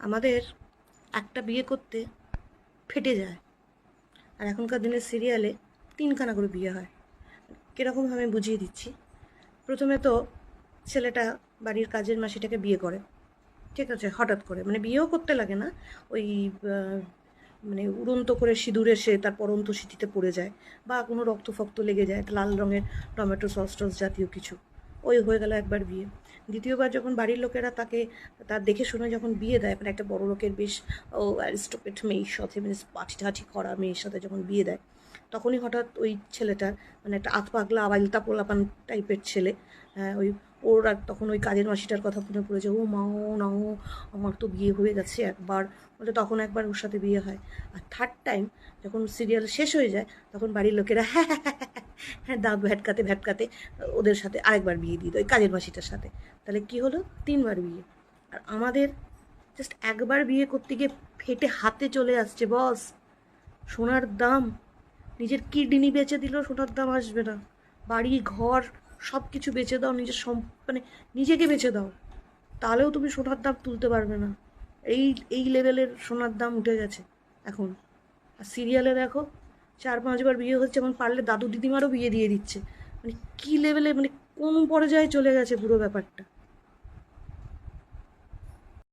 আমাদের একটা বিয়ে করতে ফেটে যায়, আর এখনকার দিনের সিরিয়ালে 3খানা করে বিয়ে হয়। কীরকম আমি বুঝিয়ে দিচ্ছি। প্রথমে তো ছেলেটা বাড়ির কাজের মাসিটাকে বিয়ে করে, ঠিক আছে, হঠাৎ করে, মানে বিয়েও করতে লাগে না, ওই মানে উড়ন্ত করে সিঁদুর এসে তার পরন্ত স্মৃতিতে পড়ে যায়, বা কোনো রক্ত ফক্ত লেগে যায়, লাল রঙের টমেটো সস টস জাতীয় কিছু, ওই হয়ে গেল একবার বিয়ে। দ্বিতীয়বার যখন বাড়ির লোকেরা তাকে তার দেখে শুনে যখন বিয়ে দেয়, মানে একটা বড় লোকের বেশ অ্যারিস্টোক্রেট মেয়ের সাথে, মানে পাঠি ঠাঠি করা মেয়ের সাথে যখন বিয়ে দেয়, তখনই হঠাৎ ওই ছেলেটার, মানে একটা আতপাগলা আবাইলতা পোলাপান টাইপের ছেলে, ওই ওর আর তখন ওই কাজের মাসিটার কথা মনে পড়েছে, ও মা ও না ও আমার তো বিয়ে হয়ে গেছে একবার, বলে তখন একবার ওর সাথে বিয়ে হয়। আর থার্ড টাইম যখন সিরিয়াল শেষ হয়ে যায়, তখন বাড়ির লোকেরা হ্যাঁ হ্যাঁ হ্যাঁ হ্যাঁ হ্যাঁ দাঁত ভ্যাটকাতে ভ্যাটকাতে ওদের সাথে আরেকবার বিয়ে দিয়ে দেয় ওই কাজের মাসিটার সাথে। তাহলে কি হলো, 3বার বিয়ে। আর আমাদের জাস্ট একবার বিয়ে করতে গিয়ে ফেটে হাতে চলে আসছে বস। সোনার দাম, নিজের কিডনি বেচে দিলেও সোনার দাম আসবে না। বাড়ি ঘর সব কিছু বেচে দাও, নিজের মানে নিজেকে বেচে দাও, তাহলেও তুমি সোনার দাম তুলতে পারবে না। এই এই লেভেলের সোনার দাম উঠে গেছে এখন। আর সিরিয়ালে দেখো 4-5বার বিয়ে হচ্ছে, এবং পারলে দাদু দিদিমারও বিয়ে দিয়ে দিচ্ছে। মানে কী লেভেলে, মানে কোন পর্যায়ে চলে গেছে পুরো ব্যাপারটা।